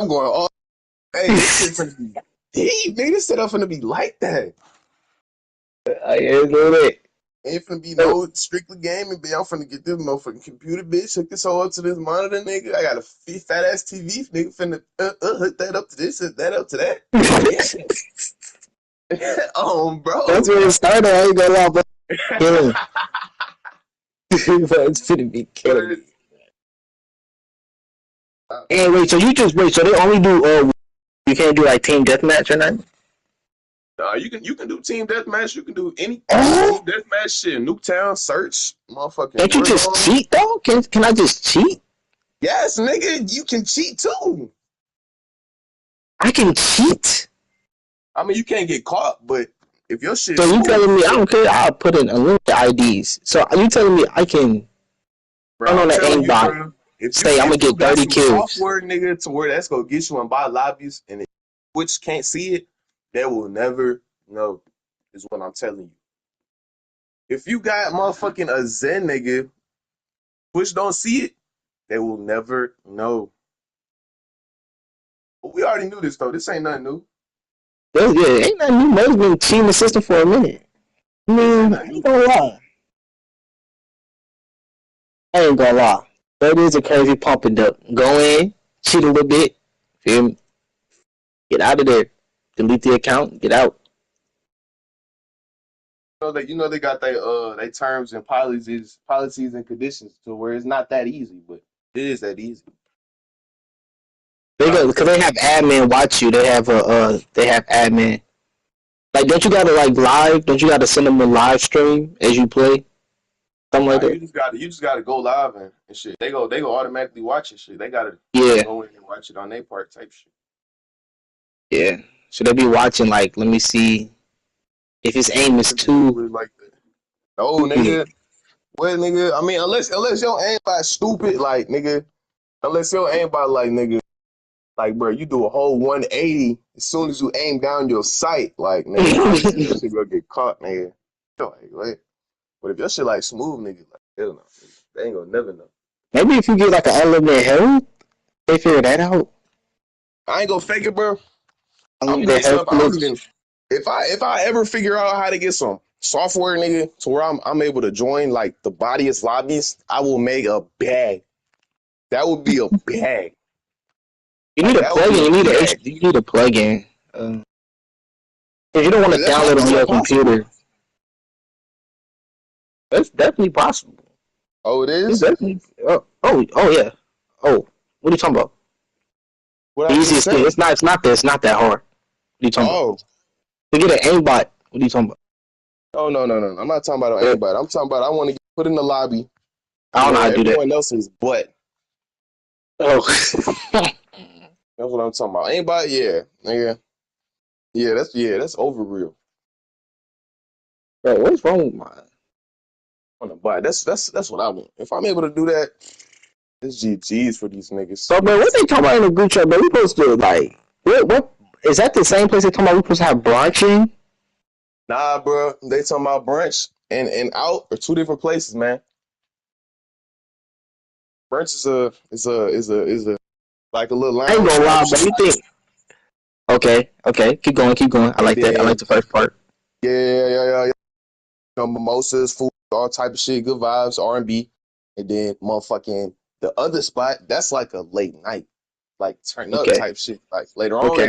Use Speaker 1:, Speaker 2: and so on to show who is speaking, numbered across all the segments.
Speaker 1: I'm going all. Hey, this shit finna be deep, nigga. This setup finna be like that.
Speaker 2: I know that.
Speaker 1: Ain't finna be no strictly gaming, bitch. I'm finna get this motherfucking computer, bitch. Hook this whole up to this monitor, nigga. I got a fat ass TV, nigga. Finna hook that up to this, hook that up to that. Bro.
Speaker 2: That's where it started. I ain't gonna lie, but killing. It's finna be killing me. And wait, so you just wait. So they only do you can't do like team deathmatch or nothing.
Speaker 1: You can do team deathmatch. You can do any team deathmatch shit. Nuketown, search, motherfucking.
Speaker 2: Can't you just cheat though? Can I just cheat?
Speaker 1: Yes, nigga, you can cheat too.
Speaker 2: I can cheat.
Speaker 1: I mean, you can't get caught, but if your shit.
Speaker 2: So you telling me I don't care? I'll put in unlimited IDs. So are you telling me I can run on the aimbot? Say I'm gonna get 30 kills.
Speaker 1: Software, nigga, to where that's gonna get you in bot lobbies, and if Twitch can't see it, they will never know. Is what I'm telling you. If you got motherfucking a Zen nigga, Twitch don't see it, they will never know. But we already knew this though. This ain't nothing new.
Speaker 2: Yeah, ain't nothing new. Mo's been cheating the system for a minute. I mean, I ain't gonna lie. I ain't gonna lie. That is a crazy pump and dump. Go in, cheat a little bit, feel me? Get out of there. Delete the account, get out.
Speaker 1: You know they got they terms and policies and conditions to where it's not that easy, but it is that easy.
Speaker 2: Because they have admin watch you. They have admin. Like, don't you gotta like live? Don't you gotta send them a live stream as you play? Something like that.
Speaker 1: You just gotta go live and shit. They go automatically watch it shit. They gotta go in and watch it on their part type shit.
Speaker 2: Yeah. Should they be watching like? Let me see. If his aim is too
Speaker 1: like that. No, nigga. Well, nigga. I mean, unless your aim by stupid, like nigga. Unless your aim by like nigga. Like, bro, you do a whole 180 as soon as you aim down your sight. Like, nigga, your shit gonna get caught, nigga. Like, what? But if your shit like smooth, nigga, like, hell no. They ain't gonna never know.
Speaker 2: Maybe if you get like an unlimited health, they figure that out.
Speaker 1: I ain't gonna fake it, bro. If I ever figure out how to get some software, nigga, to where I'm able to join like the bodiest lobbies, I will make a bag. That would be a bag.
Speaker 2: You need a plugin. You need a plugin. If you don't want to download it on your computer, that's definitely possible.
Speaker 1: Oh, it is.
Speaker 2: It's definitely. Oh yeah. Oh, what are you talking about? The easiest thing. It's not that hard. What are you talking about? To get an aimbot. What are you talking about?
Speaker 1: Oh no. I'm not talking about an aimbot. I'm talking about I want to get put in the lobby.
Speaker 2: I don't know how to do that.
Speaker 1: Everyone else's butt.
Speaker 2: Oh.
Speaker 1: That's what I'm talking about. Aimbot, yeah, nigga. Yeah, that's over real.
Speaker 2: Bro, what's wrong with mine?
Speaker 1: On the bot. That's what I want. If I'm able to do that, it's GG's for these niggas.
Speaker 2: So, bro, what they talking about in the group chat? Bro, we supposed to like what is that the same place they talking about? We supposed to have brunching?
Speaker 1: Nah, bro. They talking about brunch and out are two different places, man. Brunch is a like a little lounge.
Speaker 2: I ain't gonna lie, but you think? Okay, keep going. I like that. I like the first part.
Speaker 1: Yeah. You know, mimosas, food, all type of shit, good vibes, R&B, and then motherfucking the other spot. That's like a late night, like turn up type shit, like later on.
Speaker 2: Okay.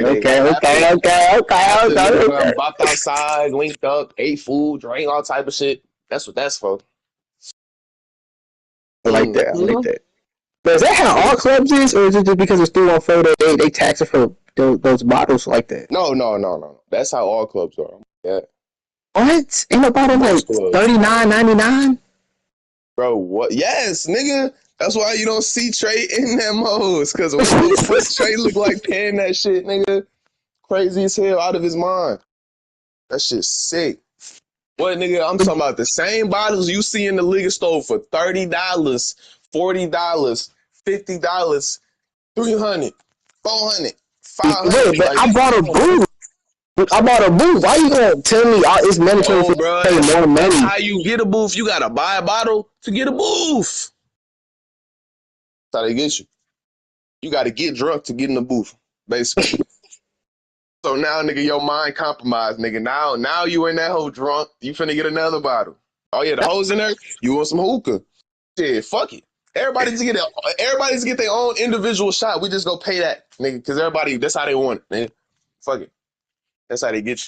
Speaker 1: Bopped outside, linked up, ate food, drank all type of shit. That's what that's for.
Speaker 2: I like that. But is that how all clubs is, or is it just because it's 314 they tax it for those bottles like that?
Speaker 1: No. That's how all clubs are. Yeah.
Speaker 2: What? Ain't a bottle like $39.99?
Speaker 1: Bro, what? Yes, nigga. That's why you don't see Trey in that mode. Because what Trey look like paying that shit, nigga. Crazy as hell, out of his mind. That shit's sick. What, nigga? I'm talking about the same bottles you see in the liquor store for $30, $40, $50, $300, $400, $500.
Speaker 2: Wait, but I bought a booth. Why you gonna tell me it's mandatory for
Speaker 1: bro,
Speaker 2: pay more money?
Speaker 1: That's how you get a booth. You gotta buy a bottle to get a booth. That's how they get you. You gotta get drunk to get in the booth. basically. So now, nigga, your mind compromised, nigga. Now you in that whole drunk. You finna get another bottle. Oh yeah, the hoes in there. You want some hookah? Shit, fuck it. Everybody's get their own individual shot. We just go pay that, nigga, because everybody, that's how they want it, nigga. Fuck it. That's how they get you.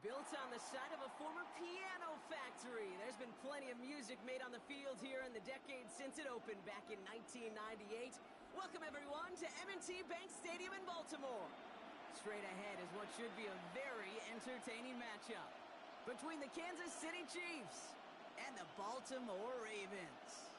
Speaker 3: Built on the site of a former piano factory, there's been plenty of music made on the field here in the decade since it opened back in 1998. Welcome, everyone, to M&T Bank Stadium in Baltimore. Straight ahead is what should be a very entertaining matchup between the Kansas City Chiefs and the Baltimore Ravens.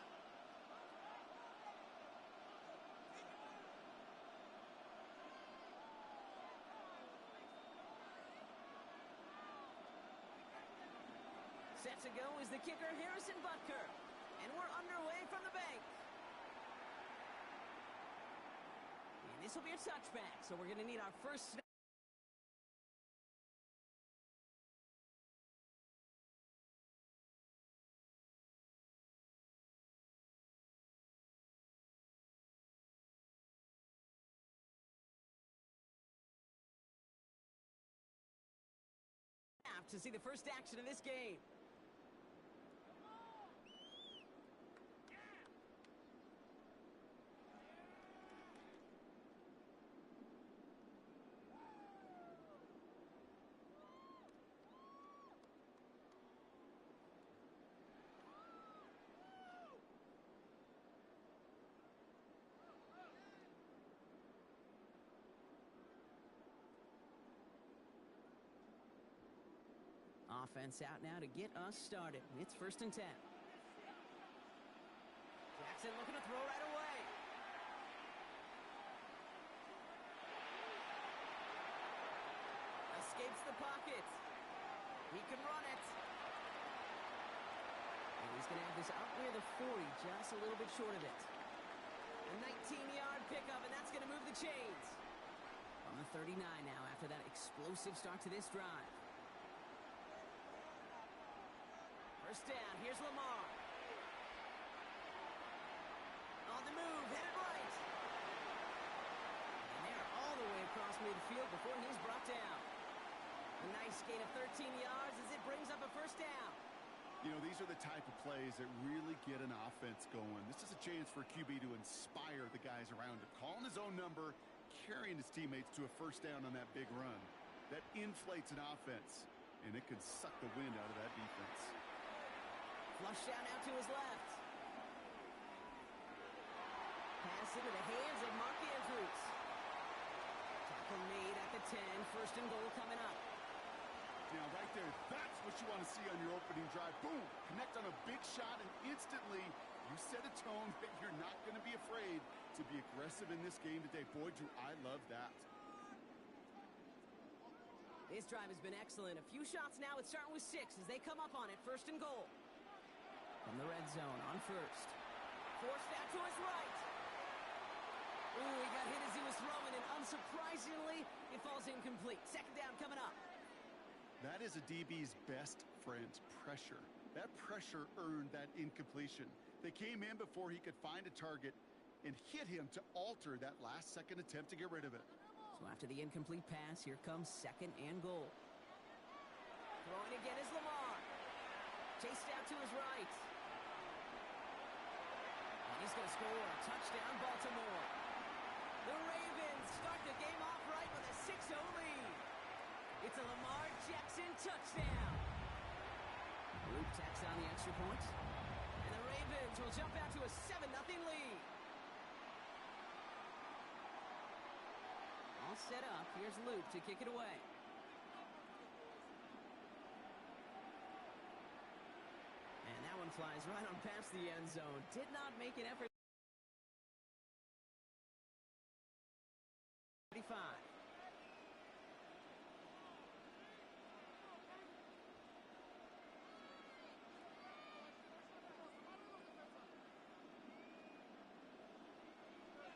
Speaker 3: Set to go is the kicker, Harrison Butker. And we're underway from the bank. And this will be a touchback, so we're going to need our first snap. To see the first action of this game. Offense out now to get us started. It's 1st and 10. Jackson looking to throw right away. Escapes the pocket. He can run it. And he's going to have this up near the 40, just a little bit short of it. A 19-yard pickup, and that's going to move the chains. On the 39 now after that explosive start to this drive. First down, here's Lamar. On the move, headed right. And they're all the way across midfield before he's brought down. A nice gain of 13 yards as it brings up a first down.
Speaker 4: You know, these are the type of plays that really get an offense going. This is a chance for QB to inspire the guys around him. Calling his own number, carrying his teammates to a first down on that big run. That inflates an offense, and it can suck the wind out of that defense.
Speaker 3: Flush down out to his left. Pass into the hands of Mark Andrews. Tackle made at the 10. 1st and goal coming up.
Speaker 4: Now, right there, that's what you want to see on your opening drive. Boom! Connect on a big shot, and instantly you set a tone that you're not going to be afraid to be aggressive in this game today. Boy, Drew, I love that.
Speaker 3: This drive has been excellent. A few shots now. It's starting with 6 as they come up on it. 1st and goal. From the red zone on 1st. Forced out to his right. Ooh, he got hit as he was throwing, and unsurprisingly, it falls incomplete. 2nd down coming up.
Speaker 4: That is a DB's best friend, pressure. That pressure earned that incompletion. They came in before he could find a target and hit him to alter that last-second attempt to get rid of it.
Speaker 3: So after the incomplete pass, here comes 2nd and goal. Throwing again is Lamar. Chased out to his right. And he's going to score a touchdown, Baltimore. The Ravens start the game off right with a 6-0 lead. It's a Lamar Jackson touchdown. Luke tacks on the extra point. And the Ravens will jump out to a 7-0 lead. All set up. Here's Luke to kick it away. And that one flies right on past the end zone. Did not make an effort. 35.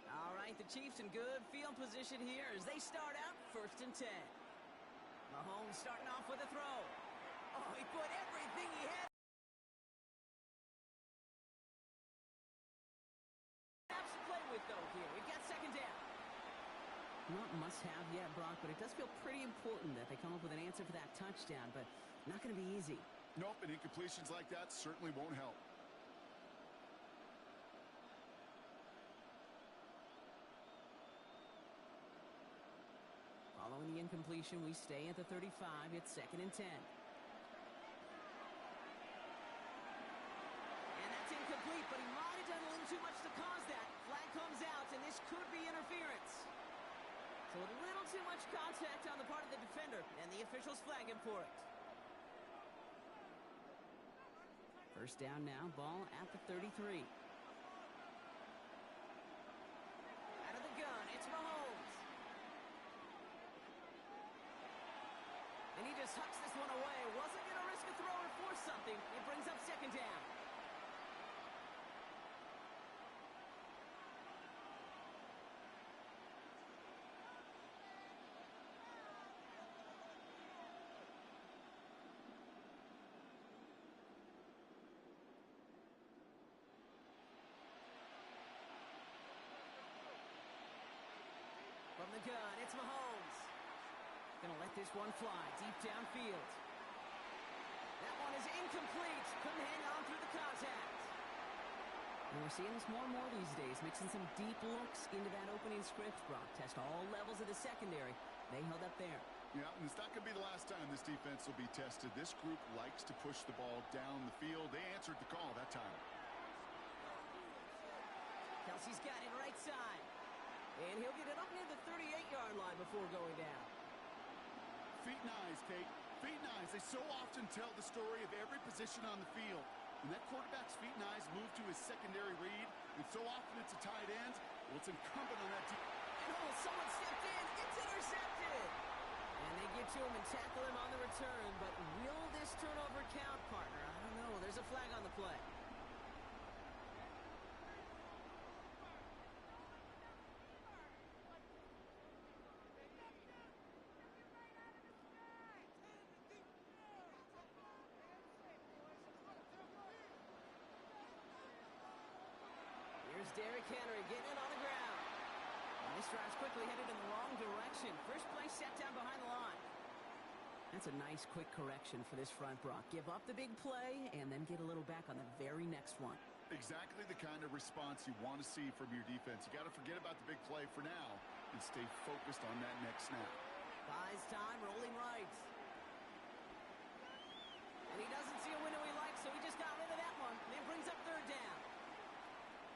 Speaker 3: All right, the Chiefs in good field position here as they start out 1st and 10. Mahomes starting off with a throw. Oh, he put everything he had. To play with though here. We've got 2nd down. Not must have yet, Brock, but it does feel pretty important that they come up with an answer for that touchdown, but not going to be easy.
Speaker 4: Nope, and incompletions like that certainly won't help.
Speaker 3: Following the incompletion. We stay at the 35. It's 2nd and 10. And that's incomplete, but he might have done a little too much to cause that. Flag comes out, and this could be interference. So a little too much contact on the part of the defender, and the officials flag him for it. First down now, ball at the 33. Out of the gun, it's Mahomes. And he just hucks this one away. Wasn't going to risk a throw or force something. It brings up 2nd down. From the gun, it's Mahomes. Gonna let this one fly deep downfield. That one is incomplete. Couldn't hang on through the contact. And we're seeing this more and more these days, mixing some deep looks into that opening script. Brock test all levels of the secondary. They held up there.
Speaker 4: Yeah, and it's not going to be the last time this defense will be tested. This group likes to push the ball down the field. They answered the call that time.
Speaker 3: Kelsey's got it right side. And he'll get it up near the 38-yard line before going down.
Speaker 4: Feet and eyes, Kate. Feet and eyes. They so often tell the story of every position on the field. When that quarterback's feet and eyes move to his secondary read, and so often it's a tight end, well, it's incumbent on that team.
Speaker 3: Oh, someone stepped in. It's intercepted. And they get to him and tackle him on the return. But will this turnover count, partner? I don't know. There's a flag on the play. Here's Derrick Henry getting it on the ground. And this drive's quickly headed in the wrong direction. First play set down behind the line. That's a nice quick correction for this front, Brock. Give up the big play and then get a little back on the very next one.
Speaker 4: Exactly the kind of response you want to see from your defense. You got to forget about the big play for now and stay focused on that next snap.
Speaker 3: Buys time, rolling right. And he doesn't see a window he likes, so he just got rid of that one. And it brings up 3rd down.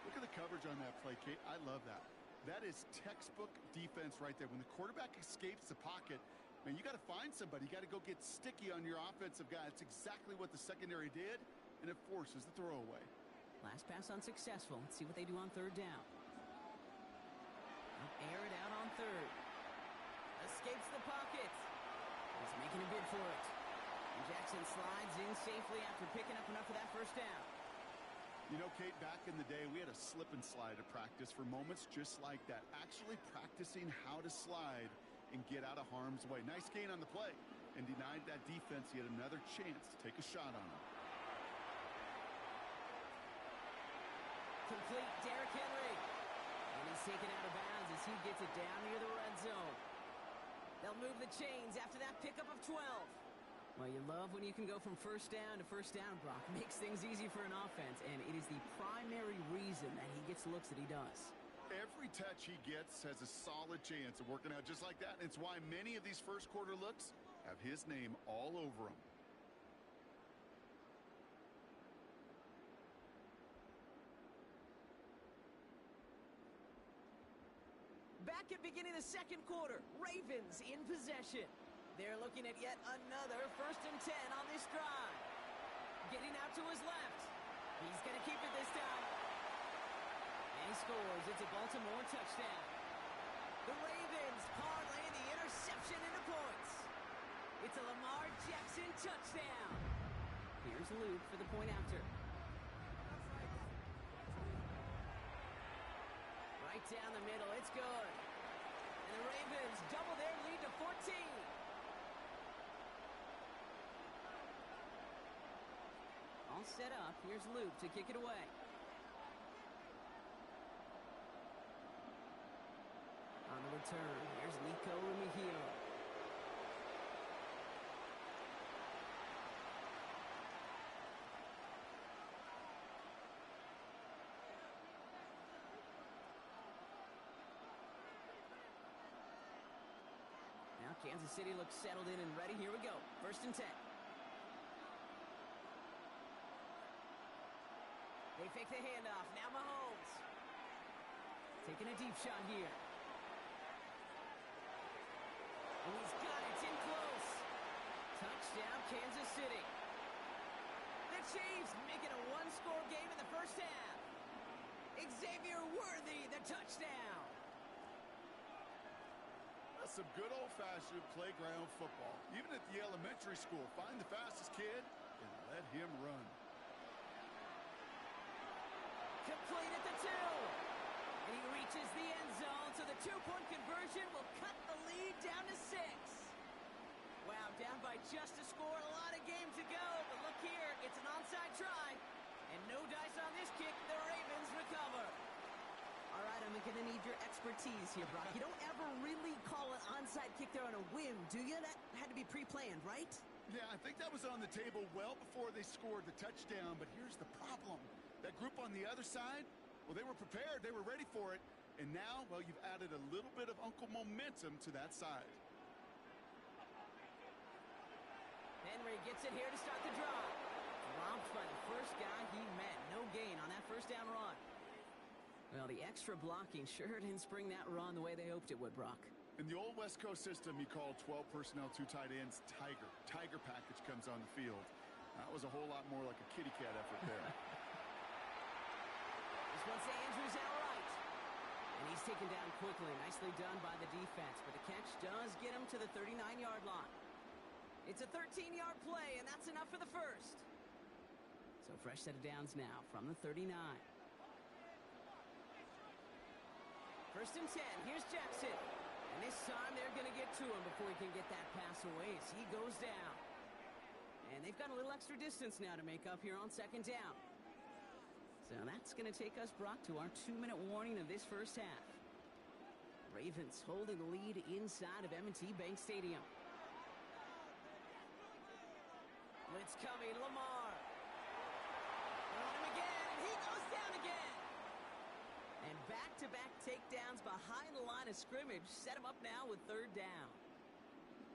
Speaker 4: Look at the coverage on that play, Kate. I love that. That is textbook defense right there. When the quarterback escapes the pocket, man, you got to find somebody. You got to go get sticky on your offensive guy. It's exactly what the secondary did, and it forces the throwaway.
Speaker 3: Last pass unsuccessful. Let's see what they do on 3rd down. They'll air it out on 3rd. Escapes the pocket. He's making a bid for it. And Jackson slides in safely after picking up enough of that 1st down.
Speaker 4: You know, Kate, back in the day, we had a slip and slide at practice for moments just like that. Actually practicing how to slide and get out of harm's way. Nice gain on the play and denied that defense yet another chance to take a shot on him.
Speaker 3: Complete, Derrick Henry. And he's taken out of bounds as he gets it down near the red zone. They'll move the chains after that pickup of 12. Well, you love when you can go from 1st down to 1st down, Brock. Makes things easy for an offense, and it is the primary reason that he gets the looks that he does.
Speaker 4: Every touch he gets has a solid chance of working out just like that, and it's why many of these first quarter looks have his name all over them.
Speaker 3: Back at beginning of the 2nd quarter, Ravens in possession. They're looking at yet another 1st and 10 on this drive. Getting out to his left. He's going to keep it this time. And he scores. It's a Baltimore touchdown. The Ravens parlay the interception into points. It's a Lamar Jackson touchdown. Here's Luke for the point after. Right down the middle. It's good. And the Ravens double their lead to 14. All set up. Here's Luke to kick it away. On the return, here's Nico Rumihio. Now Kansas City looks settled in and ready. Here we go. 1st and 10. They fake the handoff. Now Mahomes. Taking a deep shot here. And he's got it. It's in close. Touchdown, Kansas City. The Chiefs making a one-score game in the first half. Xavier Worthy, the touchdown.
Speaker 4: That's some good old-fashioned playground football. Even at the elementary school, find the fastest kid and let him run.
Speaker 3: Complete at the 2. And he reaches the end zone, so the 2-point conversion will cut the lead down to 6. Wow, down by just a score, a lot of game to go. But look here, it's an onside try. And no dice on this kick, the Ravens recover. All right, I'm going to need your expertise here, Brock. You don't ever really call an onside kick there on a whim, do you? That had to be pre-planned, right?
Speaker 4: Yeah, I think that was on the table well before they scored the touchdown. But here's the problem. That group on the other side, well, they were prepared. They were ready for it. And now, well, you've added a little bit of Uncle Momentum to that side.
Speaker 3: Henry gets it here to start the drive. Romped by the first guy he met. No gain on that first down run. Well, the extra blocking sure didn't spring that run the way they hoped it would, Brock.
Speaker 4: In the old West Coast system, you call 12 personnel, 2 tight ends, Tiger. Tiger package comes on the field. That was a whole lot more like a kitty cat effort there.
Speaker 3: This one's to Andrews outright. And he's taken down quickly. Nicely done by the defense. But the catch does get him to the 39-yard line. It's a 13-yard play, and that's enough for the first. So fresh set of downs now from the 39. 1st and 10. Here's Jackson. And this time they're going to get to him before he can get that pass away as he goes down. And they've got a little extra distance now to make up here on 2nd down. So that's going to take us, Brock, to our 2-minute warning of this first half. Ravens holding the lead inside of M&T Bank Stadium. Blitz coming, Lamar. On him again, and he goes down again. And back-to-back takedowns behind the line of scrimmage set him up now with 3rd down.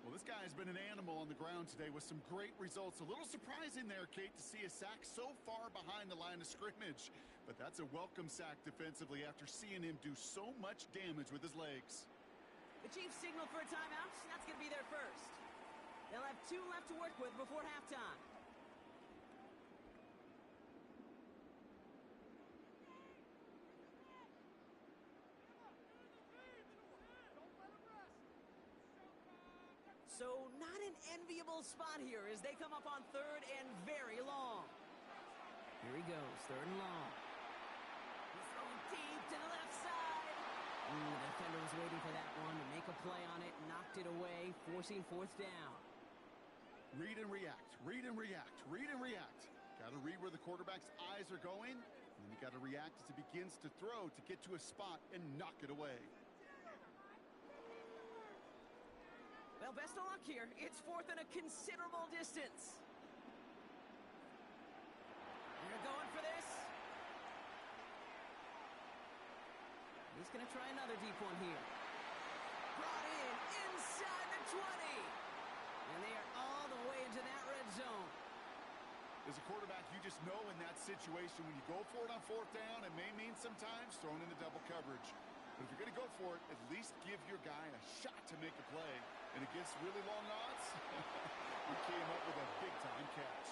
Speaker 4: Well, this guy has been an animal on the ground today with some great results. A little surprising there, Kate, to see a sack so far behind the line of scrimmage. But that's a welcome sack defensively after seeing him do so much damage with his legs.
Speaker 3: The Chiefs signal for a timeout. That's going to be their first. They'll have 2 left to work with before halftime. So not an enviable spot here as they come up on 3rd and very long. Here he goes, 3rd and long. He's throwing deep to the left side. The defender was waiting for that one to make a play on it, knocked it away, forcing 4th down.
Speaker 4: Read and react, read and react, read and react. Got to read where the quarterback's eyes are going, and then you got to react as he begins to throw to get to a spot and knock it away.
Speaker 3: Well, best of luck here. It's 4th and a considerable distance. They're going for this. He's going to try another deep one here. Brought in inside the 20. And they are all the way into that red zone.
Speaker 4: As a quarterback, you just know in that situation when you go for it on 4th down, it may mean sometimes throwing into double coverage. But if you're going to go for it, at least give your guy a shot to make a play. And against really long odds, he came up with a big-time catch.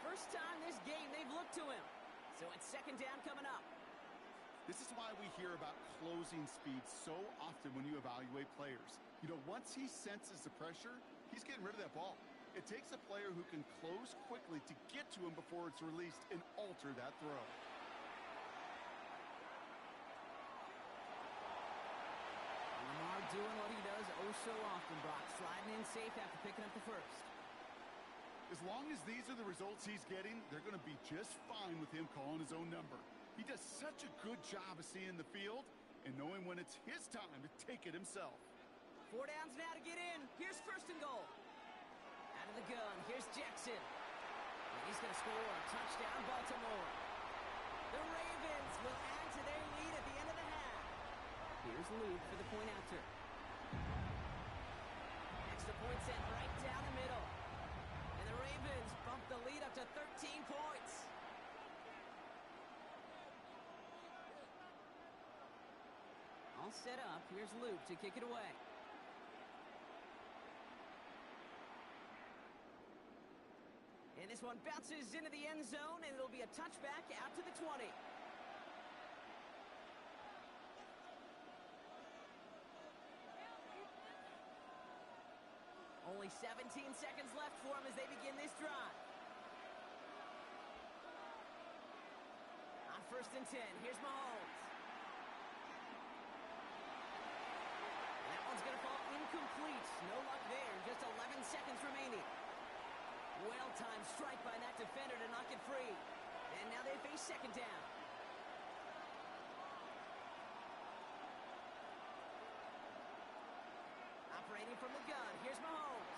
Speaker 3: First time this game they've looked to him. So it's 2nd down coming up.
Speaker 4: This is why we hear about closing speed so often when you evaluate players. You know, once he senses the pressure, he's getting rid of that ball. It takes a player who can close quickly to get to him before it's released and alter that throw.
Speaker 3: Lamar doing what he does oh so often, Brock. Sliding in safe after picking up the first.
Speaker 4: As long as these are the results he's getting, they're going to be just fine with him calling his own number. He does such a good job of seeing the field and knowing when it's his time to take it himself.
Speaker 3: 4 downs now to get in. Here's 1st and goal. Out of the gun, here's Jackson. And he's going to score a touchdown, Baltimore. The Ravens will add to their lead at the end of the half. Here's Luke for the point after. Point sent right down the middle. And the Ravens bump the lead up to 13 points. All set up. Here's Luke to kick it away. And this one bounces into the end zone, and it'll be a touchback out to the 20. Only 17 seconds left for them as they begin this drive. On 1st and 10, here's Mahomes. And that one's going to fall incomplete. No luck there. Just 11 seconds remaining. Well-timed strike by that defender to knock it free. And now they face 2nd down. Operating from the gun, here's Mahomes.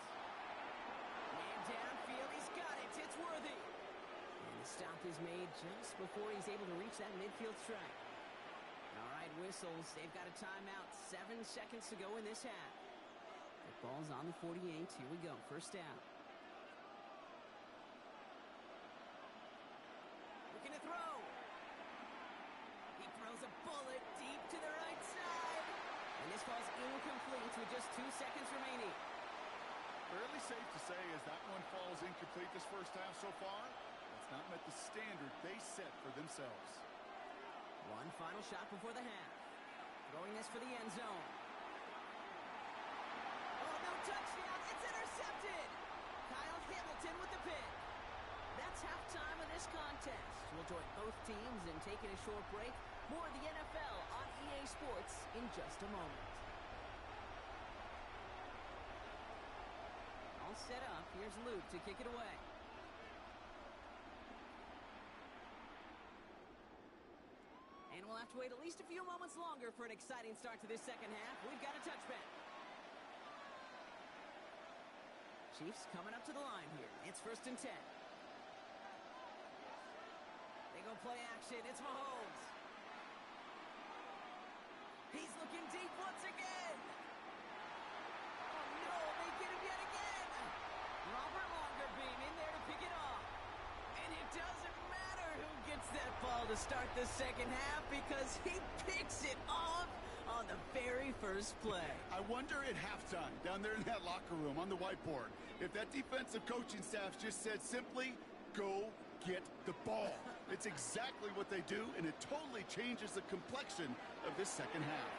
Speaker 3: Man downfield, he's got it. It's Worthy. And the stop is made just before he's able to reach that midfield strike. All right, whistles. They've got a timeout. 7 seconds to go in this half. The ball's on the 48. Here we go. 1st down. Looking to throw. He throws a bullet deep to the right side. And this falls incomplete with just 2 seconds remaining.
Speaker 4: Fairly safe to say as that one falls incomplete this first half so far, that's not met the standard they set for themselves.
Speaker 3: One final shot before the half. Throwing this for the end zone. Oh, no touchdown. It's intercepted. Kyle Hamilton with the pick. That's halftime of this contest. We'll join both teams in taking a short break. More of the NFL on EA Sports in just a moment. All set up. Here's Luke to kick it away. And we'll have to wait at least a few moments longer for an exciting start to this 2nd half. We've got a touchback. Chiefs coming up to the line here. It's 1st and 10. They go play action. It's Mahomes. He's looking deep once again. Oh, no. They get him yet again. Robert Longerbeam in there to pick it off. And it doesn't matter who gets that ball to start the 2nd half because he picks it off on the very first play.
Speaker 4: I wonder at halftime, down there in that locker room on the whiteboard, if that defensive coaching staff just said simply, go get the ball. It's exactly what they do, and it totally changes the complexion of this 2nd half.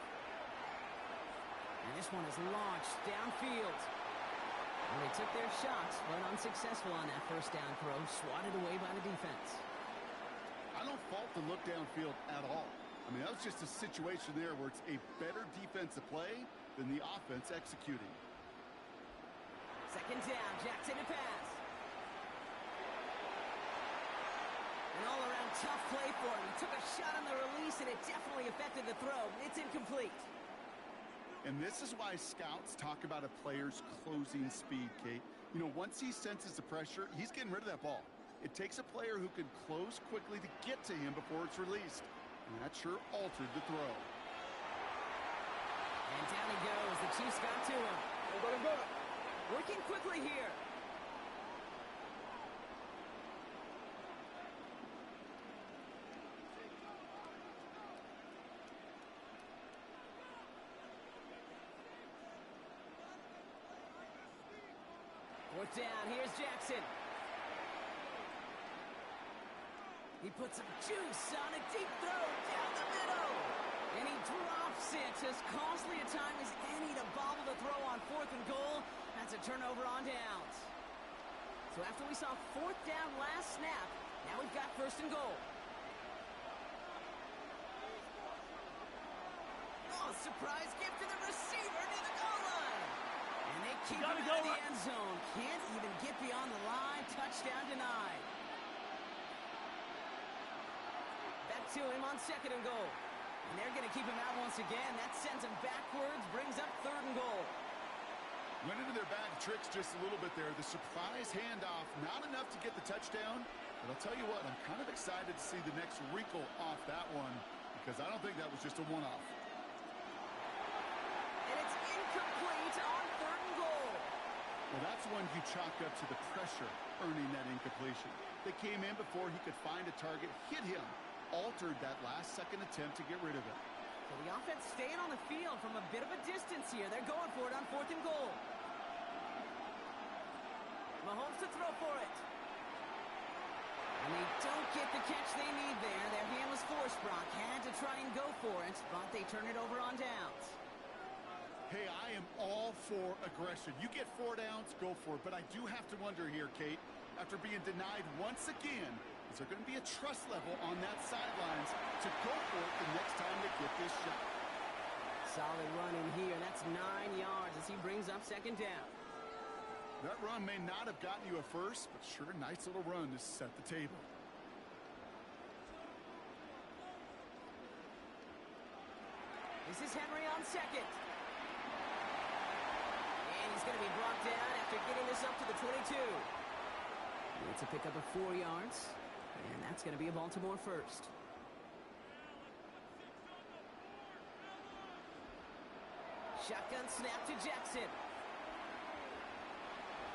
Speaker 3: And this one is launched downfield. Well, they took their shots, but unsuccessful on that 1st down throw, swatted away by the defense.
Speaker 4: I don't fault the look downfield at all. I mean, that was just a situation there where it's a better defensive play than the offense executing.
Speaker 3: 2nd down, Jackson to pass. An all-around tough play for him. He took a shot on the release, and it definitely affected the throw. It's incomplete.
Speaker 4: And this is why scouts talk about a player's closing speed, Kate. You know, once he senses the pressure, he's getting rid of that ball. It takes a player who can close quickly to get to him before it's released. And that sure altered the throw.
Speaker 3: And down he goes. The Chiefs got to him. Working quickly here. Fourth down, here's Jackson. He puts some juice on a deep throw down the middle. And he drops it. As costly a time as any to bobble the throw on 4th and goal. That's a turnover on downs. So after we saw 4th down last snap, now we've got 1st and goal. Oh, surprise gift to the receiver near the goal line. And they keep him out of the end zone. Can't even get beyond the line. Touchdown denied. Back to him on 2nd and goal. And they're going to keep him out once again. That sends him backwards, brings up 3rd and goal.
Speaker 4: Went into their bag of tricks just a little bit there. The surprise handoff, not enough to get the touchdown. But I'll tell you what, I'm kind of excited to see the next wrinkle off that one because I don't think that was just a one-off.
Speaker 3: And it's incomplete on 3rd and goal.
Speaker 4: Well, that's one you chalk up to the pressure earning that incompletion. They came in before he could find a target, hit him, altered that last-second attempt to get rid of it.
Speaker 3: So the offense staying on the field from a bit of a distance here. They're going for it on 4th and goal. Mahomes to throw for it. And they don't get the catch they need there. Their hand was forced, Brock. Had to try and go for it, but they turn it over on downs.
Speaker 4: Hey, I am all for aggression. You get 4 downs, go for it. But I do have to wonder here, Kate, after being denied once again, is there going to be a trust level on that sidelines to go for it the next time they get this shot?
Speaker 3: Solid run in here. That's 9 yards as he brings up 2nd down.
Speaker 4: That run may not have gotten you a first, but sure, nice little run to set the table.
Speaker 3: This is Henry on 2nd. And he's going to be brought down after getting this up to the 22. It's a pickup of 4 yards, and that's going to be a Baltimore first. Shotgun snap to Jackson.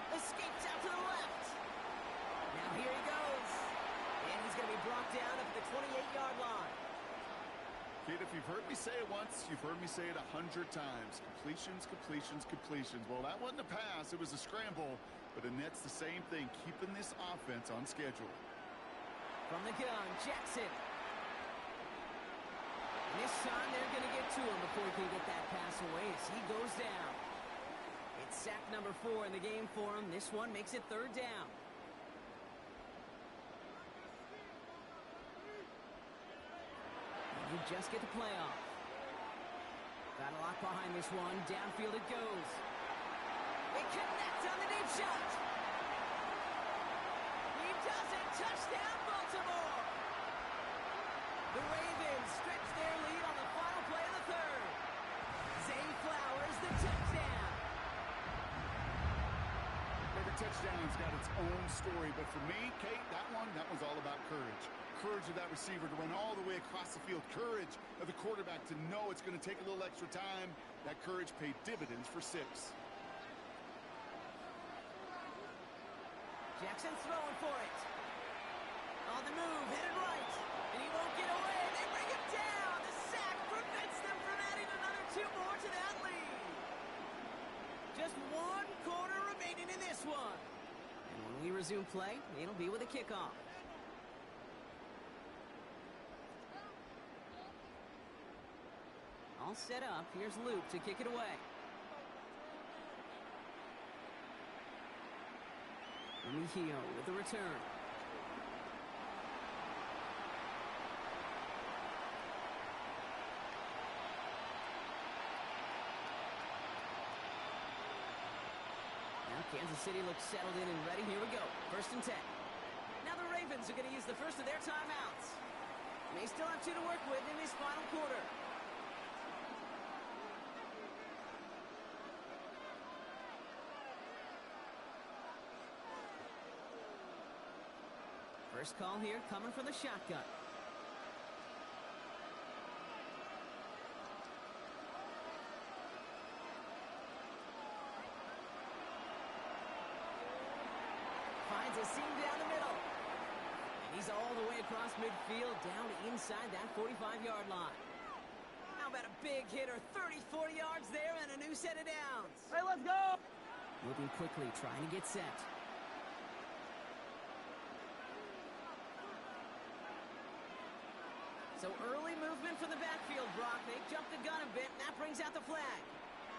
Speaker 3: Escapes out to the left. Now here he goes. And he's going to be brought down at the 28-yard line.
Speaker 4: Kate, if you've heard me say it once, you've heard me say it 100 times. Completions, completions, completions. Well, that wasn't a pass. It was a scramble. But it nets the same thing, keeping this offense on schedule.
Speaker 3: From the gun, Jackson. And this time they're going to get to him before he can get that pass away as he goes down. It's sack number 4 in the game for him. This one makes it 3rd down. And you just get the playoff. Got a lot behind this one. Downfield it goes. They connect on the deep shot. He does it. Touchdown, Baltimore. The Ravens stretch their lead on the final play of the 3rd. Zay Flowers, the touchdown.
Speaker 4: Every touchdown's got its own story, but for me, Kate, that one's all about courage. Courage of that receiver to run all the way across the field. Courage of the quarterback to know it's going to take a little extra time. That courage paid dividends for 6.
Speaker 3: Jackson throwing for it. On the move, headed right. And he won't get away. They bring him down. The sack prevents them from adding another 2 more to that lead. Just 1 quarter remaining in this one. And when we resume play, it'll be with a kickoff. All set up. Here's Luke to kick it away. Mejio with the return. Now Kansas City looks settled in and ready. Here we go. 1st and 10. Now the Ravens are going to use the first of their timeouts. They still have 2 to work with in this final quarter. First call here coming from the shotgun. Finds a seam down the middle. And he's all the way across midfield, down inside that 45-yard line. How about a big hitter, 30, 40 yards there, and a new set of downs.
Speaker 5: Hey, let's go!
Speaker 3: Moving quickly, trying to get set. So early movement from the backfield, Brock. They jumped the gun a bit, and that brings out the flag.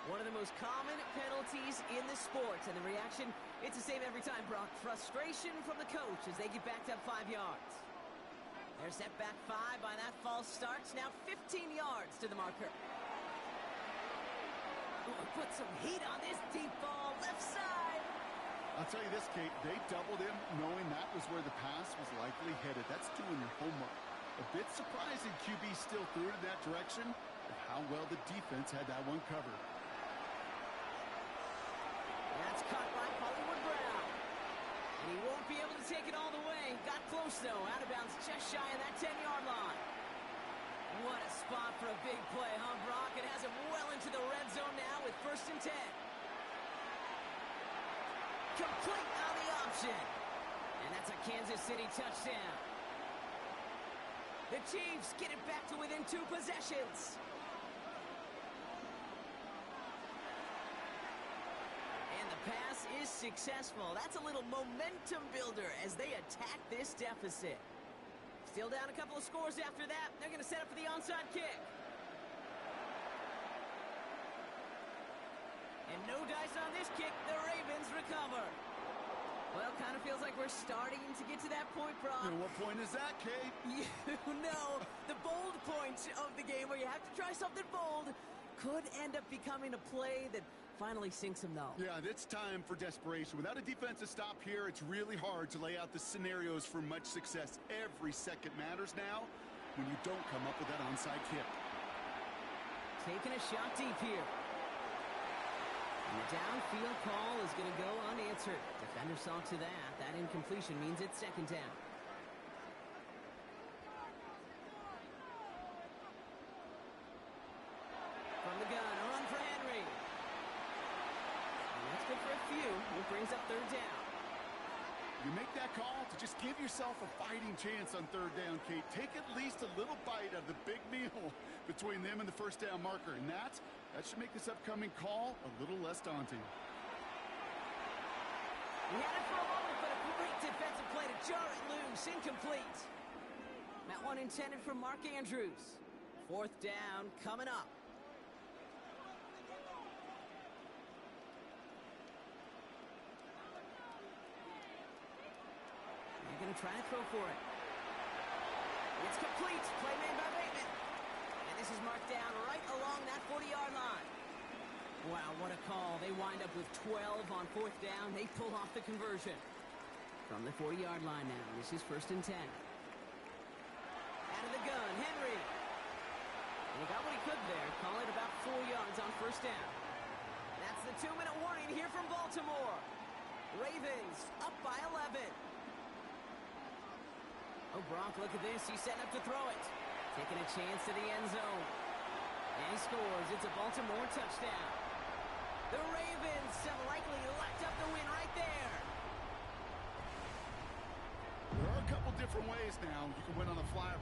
Speaker 3: One of the most common penalties in the sport. And the reaction, it's the same every time, Brock. Frustration from the coach as they get backed up 5 yards. They're set back 5 by that false start. Now 15 yards to the marker. Ooh, put some heat on this deep ball, left side.
Speaker 4: I'll tell you this, Kate. They doubled him knowing that was where the pass was likely headed. That's doing your homework. A bit surprising QB still threw it in that direction, but how well the defense had that one covered.
Speaker 3: That's caught by Hollywood Brown. And he won't be able to take it all the way. Got close, though. Out of bounds just shy of that 10-yard line. What a spot for a big play, huh, Brock? It has him well into the red zone now with 1st and 10. Complete on the option. And that's a Kansas City touchdown. The Chiefs get it back to within 2 possessions. And the pass is successful. That's a little momentum builder as they attack this deficit. Still down a couple of scores after that. They're going to set up for the onside kick. And no dice on this kick. The Ravens recover. Well, kind of feels like we're starting to get to that point, Brock.
Speaker 4: And what point is that, Kate?
Speaker 3: You know, the bold point of the game where you have to try something bold could end up becoming a play that finally sinks them, though.
Speaker 4: Yeah, it's time for desperation. Without a defensive stop here, it's really hard to lay out the scenarios for much success. Every second matters now when you don't come up with that onside kick.
Speaker 3: Taking a shot deep here. And the downfield call is going to go unanswered. Defender saw to that. That incompletion means it's second down. From the gun, a run for Henry. And that's good for a few. It brings up third down.
Speaker 4: You make that call to just give yourself a fighting chance on third down, Kate. Take at least a little bite of the big meal between them and the first down marker. And that should make this upcoming call a little less daunting.
Speaker 3: He had it for a moment, but a great defensive play to jar it loose. Incomplete. That one intended for Mark Andrews. Fourth down coming up. They're going to try to throw for it. It's complete. Play made by Bateman. And this is marked down right along that 40-yard line. Wow, what a call. They wind up with 12 on fourth down. They pull off the conversion. From the 40-yard line now, this is 1st and 10. Out of the gun, Henry. And he got what he could there. Call it about 4 yards on first down. That's the 2-minute warning here from Baltimore. Ravens up by 11. Oh, Brock, look at this. He's setting up to throw it. Taking a chance to the end zone. And he scores. It's a Baltimore touchdown. The Ravens have likely locked up the win right there.
Speaker 4: There are a couple different ways now you can win on the fly.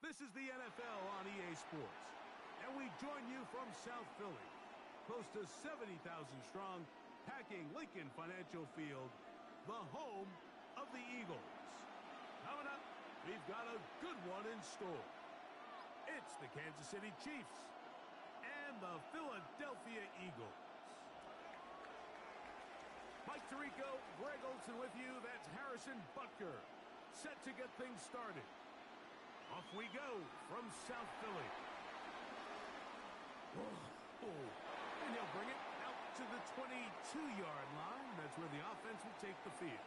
Speaker 5: This is the NFL on EA Sports, and we join you from South Philly, close to 70,000 strong, packing Lincoln Financial Field, the home of the Eagles. Coming up, we've got a good one in store. It's the Kansas City Chiefs and the Philadelphia Eagles. Mike Tirico, Greg Olson with you. That's Harrison Butker, set to get things started. Off we go from South Philly. And he'll bring it out to the 22-yard line. That's where the offense will take the field.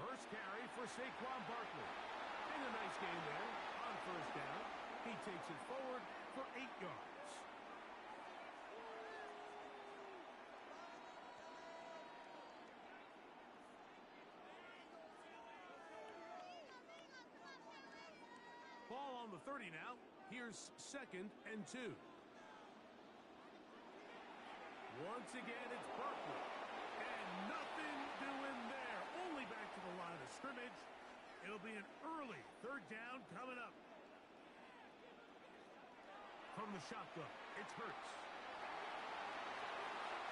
Speaker 5: First carry for Saquon Barkley. And a nice game there on first down. He takes it forward for 8 yards. Ball on the 30 now. Here's 2nd and 2. Once again, it's Barkley. And nothing doing there. Only back to the line of scrimmage. It'll be an early 3rd down coming up. From the shotgun, it's Hurts.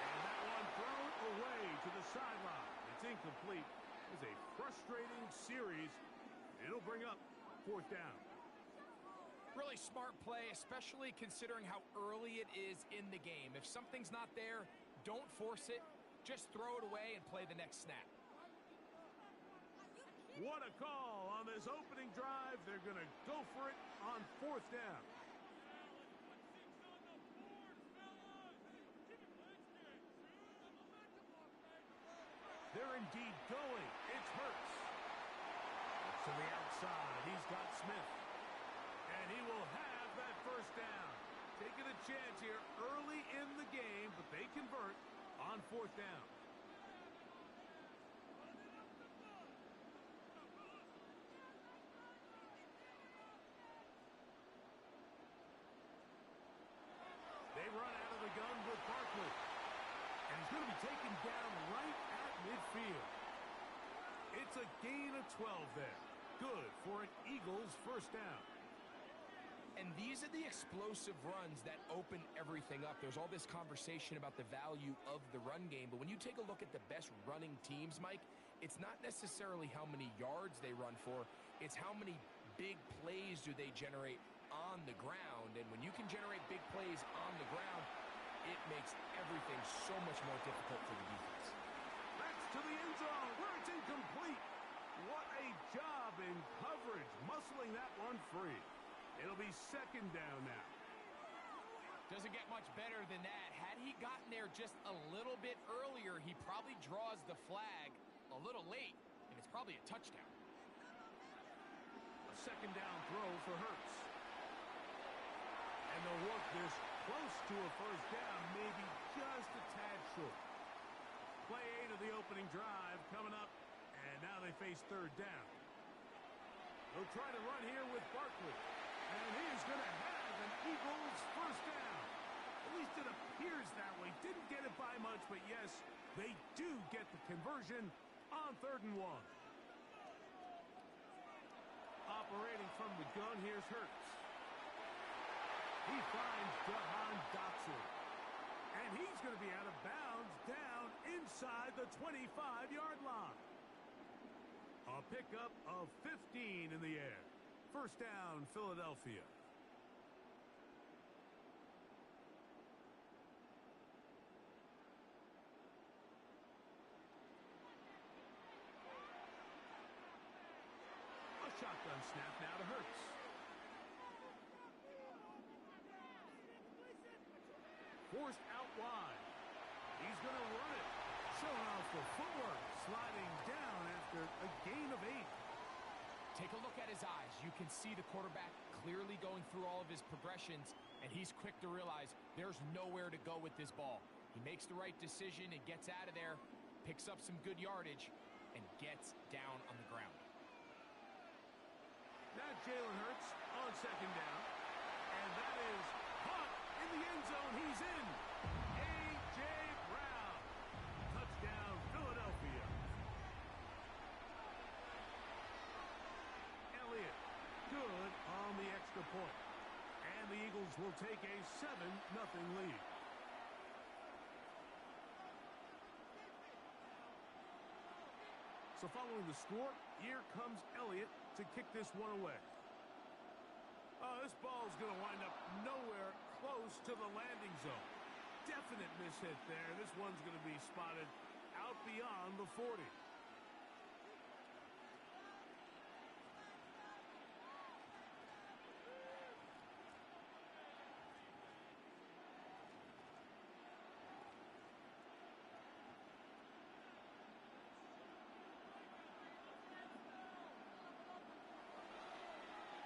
Speaker 5: And that one thrown away to the sideline. It's incomplete. It's a frustrating series. It'll bring up 4th down.
Speaker 6: Really smart play, especially considering how early it is in the game. If something's not there, don't force it. Just throw it away and play the next snap.
Speaker 5: What a call on this opening drive. They're going to go for it on 4th down. They're indeed going. It's Hurts. To the outside. He's got Smith. And he will have that 1st down. Taking a chance here early in the game, but they convert on 4th down. They run out of the gun with Barkley. And he's going to be taken down right at midfield. It's a gain of 12 there. Good for an Eagles 1st down.
Speaker 6: And these are the explosive runs that open everything up. There's all this conversation about the value of the run game, but when you take a look at the best running teams, Mike, it's not necessarily how many yards they run for, it's how many big plays do they generate on the ground. And when you can generate big plays on the ground, it makes everything so much more difficult for the defense.
Speaker 5: That's to the end zone where it's incomplete. What a job in coverage, muscling that one free. It'll be 2nd down now.
Speaker 6: Doesn't get much better than that. Had he gotten there just a little bit earlier, he probably draws the flag a little late, and it's probably a touchdown.
Speaker 5: A 2nd down throw for Hurts. And they'll work this close to a 1st down, maybe just a tad short. Play 8 of the opening drive coming up, and now they face 3rd down. They'll try to run here with Barkley. And he is going to have an Eagles 1st down. At least it appears that way. Didn't get it by much, but yes, they do get the conversion on 3rd and 1. Operating from the gun, here's Hurts. He finds Jahan Dotson. And he's going to be out of bounds down inside the 25-yard line. A pickup of 15 in the air. 1st down, Philadelphia. A shotgun snap now to Hurts. Forced out wide. He's going to run it. Showing off the footwork. Sliding down after a gain of 8.
Speaker 6: Take a look at his eyes. You can see the quarterback clearly going through all of his progressions, and he's quick to realize there's nowhere to go with this ball. He makes the right decision and gets out of there, picks up some good yardage, and gets down on the ground.
Speaker 5: Now Jalen Hurts on second down, and that is caught in the end zone. He's in. A.J. Brown. Touchdown, Philadelphia. Elliott, good on the extra point. And the Eagles will take a 7-0 lead. So following the score, here comes Elliott to kick this one away. Oh, this ball's going to wind up nowhere close to the landing zone. Definite mishit there. This one's going to be spotted out beyond the 40.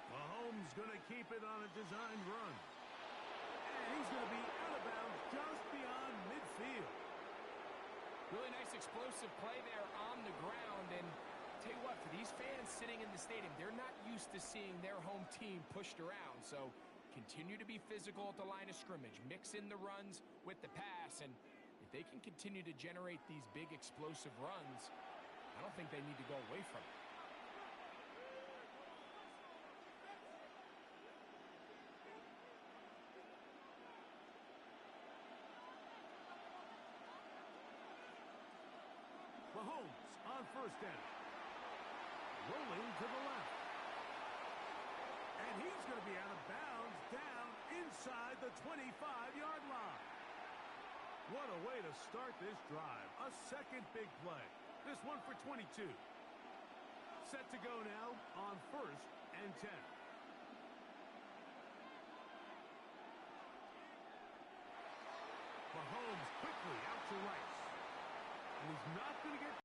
Speaker 5: Mahomes going to keep it on a designed run. And he's going to be out of bounds just beyond midfield.
Speaker 6: Really nice explosive play there on the ground. And tell you what, for these fans sitting in the stadium, they're not used to seeing their home team pushed around. So continue to be physical at the line of scrimmage. Mix in the runs with the pass. And if they can continue to generate these big explosive runs, I don't think they need to go away from it.
Speaker 5: Mahomes on first down. Rolling to the left. And he's going to be out of bounds down inside the 25-yard line. What a way to start this drive. A second big play. This one for 22. Set to go now on first and 10. Mahomes quickly out to Rice. And he's not going to get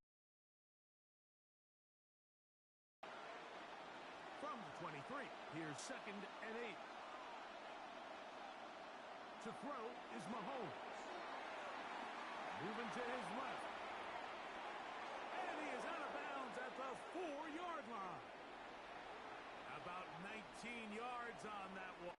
Speaker 5: from the 23. Here's second and 8. To throw is Mahomes. Moving to his left. And he is out of bounds at the 4-yard line. About 19 yards on that one.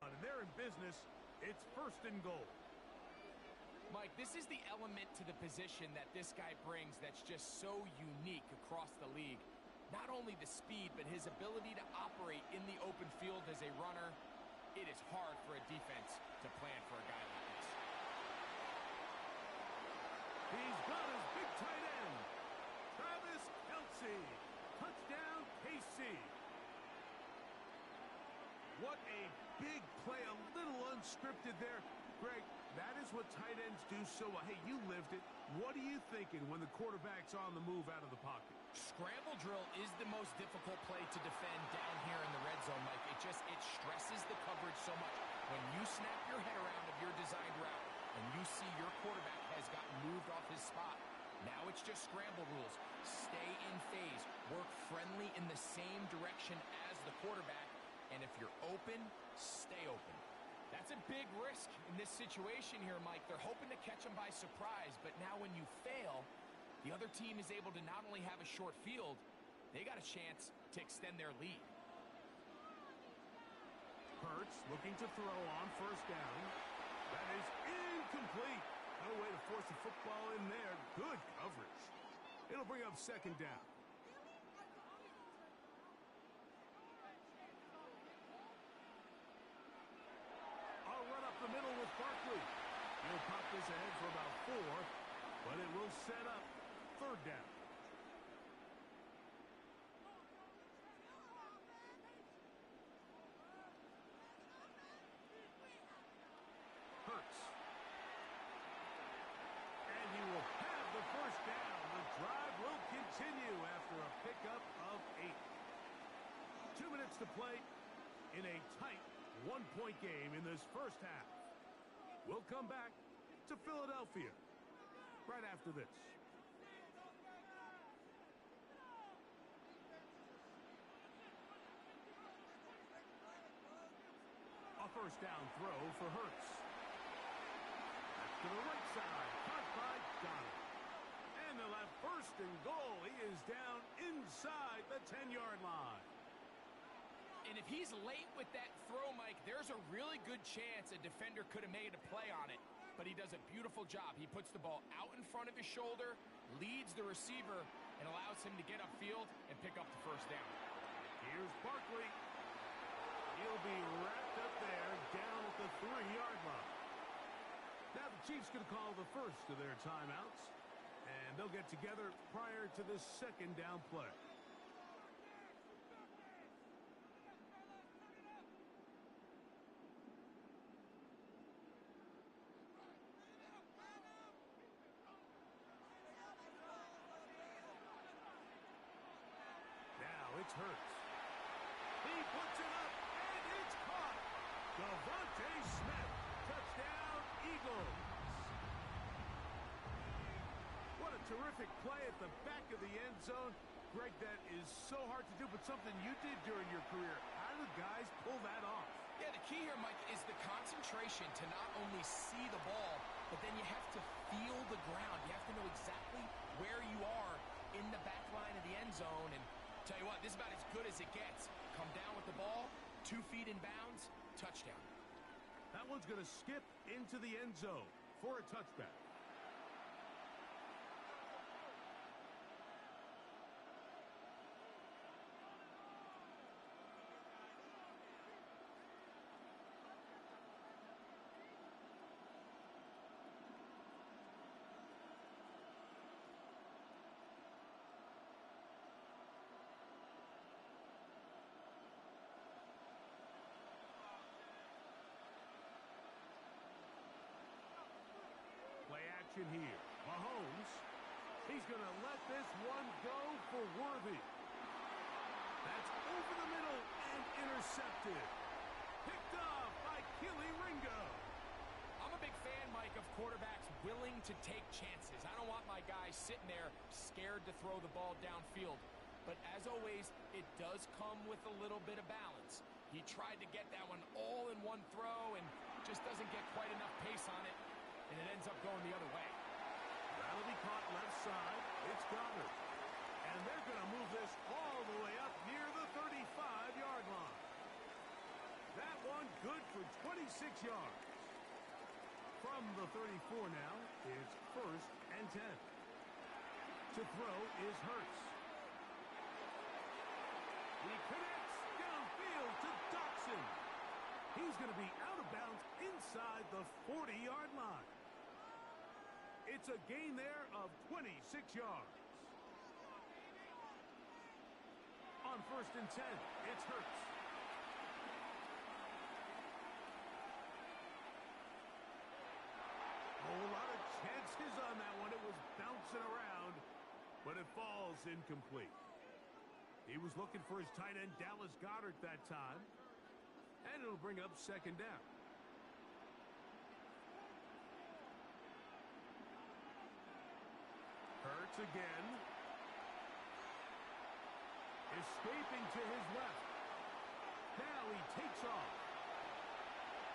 Speaker 5: And they're in business. It's first and goal.
Speaker 6: Mike, this is the element to the position that this guy brings that's just so unique across the league. Not only the speed, but his ability to operate in the open field as a runner. It is hard for a defense to plan for a guy like this.
Speaker 5: He's got his big tight end, Travis Kelce. Touchdown, KC. What a big play, a little unscripted there. Greg, that is what tight ends do so well. Hey, you lived it. What are you thinking when the quarterback's on the move out of the pocket?
Speaker 6: Scramble drill is the most difficult play to defend down here in the red zone, Mike. It stresses the coverage so much. When you snap your head around of your designed route and you see your quarterback has gotten moved off his spot, now it's just scramble rules. Stay in phase. Work friendly in the same direction as the quarterback. And if you're open, stay open. That's a big risk in this situation here, Mike. They're hoping to catch him by surprise, but now when you fail, the other team is able to not only have a short field, they got a chance to extend their lead.
Speaker 5: Hurts looking to throw on first down. That is incomplete. No way to force the football in there. Good coverage. It'll bring up second down. The middle with Barkley. He'll pop this ahead for about 4, but it will set up third down. Hurts. And he will have the first down. The drive will continue after a pickup of 8. 2 minutes to play in a tight one-point game in this first half. We'll come back to Philadelphia right after this. A first down throw for Hurts. Back to the right side, caught by dono. And they'll have first and goal. He is down inside the 10-yard line.
Speaker 6: And if he's late with that throw, Mike, there's a really good chance a defender could have made a play on it. But he does a beautiful job. He puts the ball out in front of his shoulder, leads the receiver, and allows him to get upfield and pick up the first down.
Speaker 5: Here's Barkley. He'll be wrapped up there down at the 3-yard line. Now the Chiefs going to call the first of their timeouts, and they'll get together prior to the second down play. Now it's Hurts. He puts it up, and it's caught. Devontae Smith, touchdown, Eagles. What a terrific play at the back of the end zone. Greg, that is so hard to do, but something you did during your career. How do guys pull that off?
Speaker 6: Yeah, the key here, Mike, is the concentration to not only see the ball, but then you have to feel the ground. You have to know exactly where you are in the back line of the end zone. And tell you what, this is about as good as it gets. Come down with the ball, 2 feet in bounds, touchdown.
Speaker 5: That one's going to skip into the end zone for a touchback. Play action here. Mahomes. He's going to let this one go for Worthy. That's over the middle and intercepted. Picked off by Keely Ringo.
Speaker 6: I'm a big fan, Mike, of quarterbacks willing to take chances. I don't want my guys sitting there scared to throw the ball downfield. But as always, it does come with a little bit of balance. He tried to get that one all in one throw and just doesn't get quite enough pace on it. And it ends up going the other way.
Speaker 5: That'll be caught left side. It's Goddard. And they're going to move this all the way up near the 35-yard line. That one good for 26 yards. From the 34 now, it's first and 10. To throw is Hurts. He connects downfield to Dotson. He's going to be out of bounds inside the 40-yard line. It's a gain there of 26 yards. On first and 10, it's Hurts. A whole lot of chances on that one. It was bouncing around, but it falls incomplete. He was looking for his tight end, Dallas Goedert, that time. And it'll bring up second down. Hurts again. Escaping to his left. Now he takes off.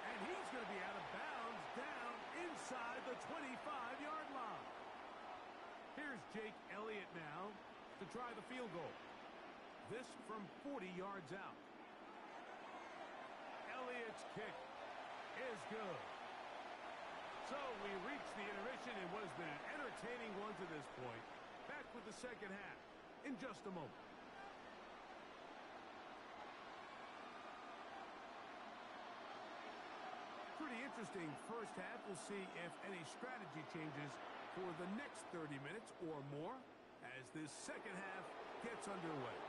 Speaker 5: And he's going to be out of bounds down inside the 25-yard line. Here's Jake Elliott now to try the field goal. This from 40 yards out. Elliott's kick is good. So we reach the intermission in what has been an entertaining one to this point. Back with the second half in just a moment. Pretty interesting first half. We'll see if any strategy changes for the next 30 minutes or more as this second half gets underway.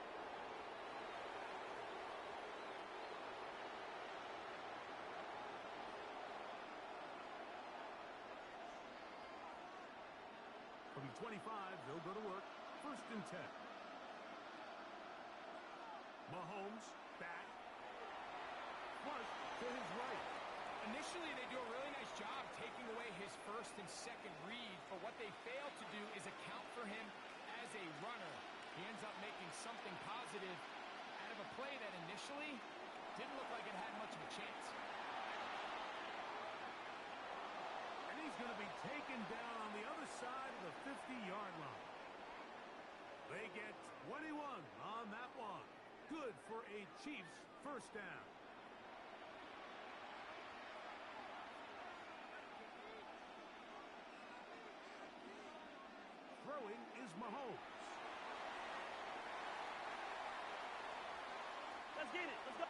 Speaker 5: From the 25, they'll go to work. First and 10. Mahomes back. flush to his right.
Speaker 6: Initially, they do a really nice job taking away his first and second read, but what they fail to do is account for him as a runner. He ends up making something positive out of a play that initially didn't look like it had much of a chance.
Speaker 5: And he's going to be taken down on the other side of the 50-yard line. They get 21 on that one. Good for a Chiefs first down. Throwing is Mahomes.
Speaker 3: Let's get it. Let's go.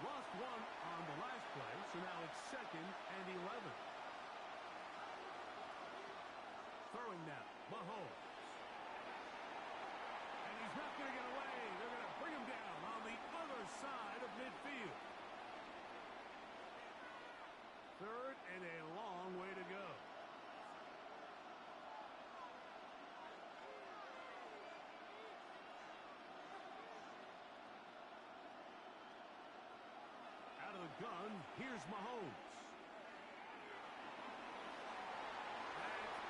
Speaker 5: Lost one on the last play, so now it's 2nd and 11. Throwing now, Mahomes. And he's not going to get away. They're going to bring him down on the other side of midfield. 3rd and a long way to go. Out of the gun, here's Mahomes.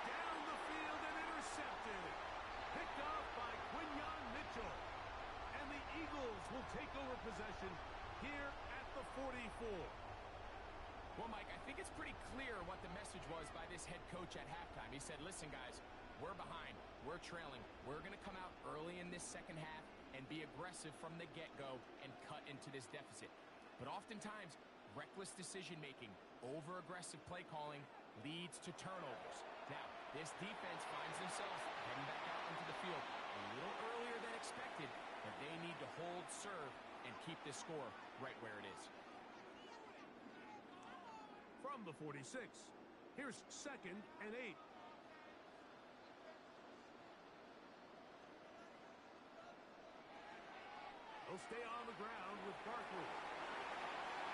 Speaker 5: Down the field and intercepted. Picked off by Quinyon Mitchell. And the Eagles will take over possession here at the 44.
Speaker 6: Well, Mike, I think it's pretty clear what the message was by this head coach at halftime. He said, listen, guys, we're behind. We're trailing. We're going to come out early in this second half and be aggressive from the get-go and cut into this deficit. But oftentimes, reckless decision-making, over-aggressive play calling leads to turnovers. Now, this defense finds themselves heading back out into the field a little earlier than expected, but they need to hold serve and keep this score right where it is.
Speaker 5: From the 46, here's 2nd and 8. They'll stay on the ground with Barkley.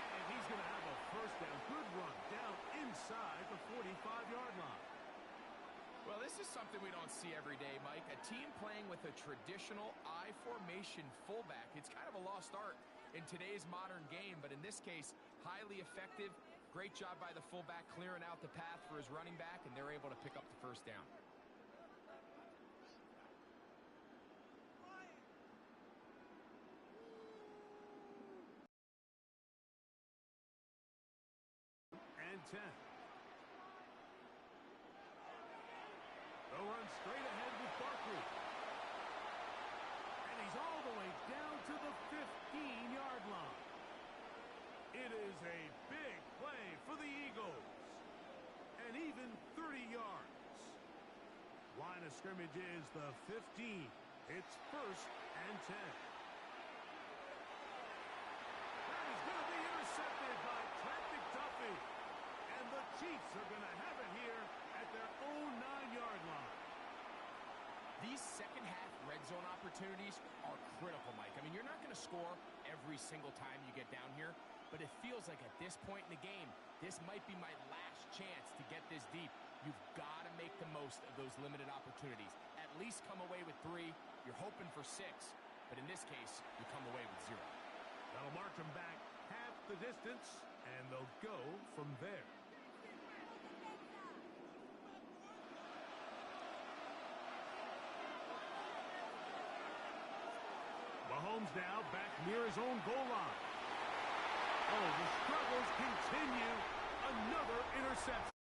Speaker 5: And he's going to have a first down. Good run down inside the 45-yard line.
Speaker 6: Well, this is something we don't see every day, Mike. A team playing with a traditional I formation fullback. It's kind of a lost art in today's modern game, but in this case, highly effective. Great job by the fullback clearing out the path for his running back, and they're able to pick up the first down.
Speaker 5: And 10. They'll run straight ahead with Barkley. And he's all the way down to the 15-yard line. It is a big play for the Eagles. And even 30 yards. Line of scrimmage is the 15. It's 1st and 10. That is going to be intercepted by Trent McDuffie. And the Chiefs are going to have it here at their own 9-yard line.
Speaker 6: These second-half red zone opportunities are critical, Mike. I mean, you're not going to score every single time you get down here, but it feels like at this point in the game, this might be my last chance to get this deep. You've got to make the most of those limited opportunities. At least come away with 3. You're hoping for 6, but in this case, you come away with 0.
Speaker 5: That'll march them back half the distance, and they'll go from there. Mahomes now back near his own goal line. Oh, the struggles continue. Another interception.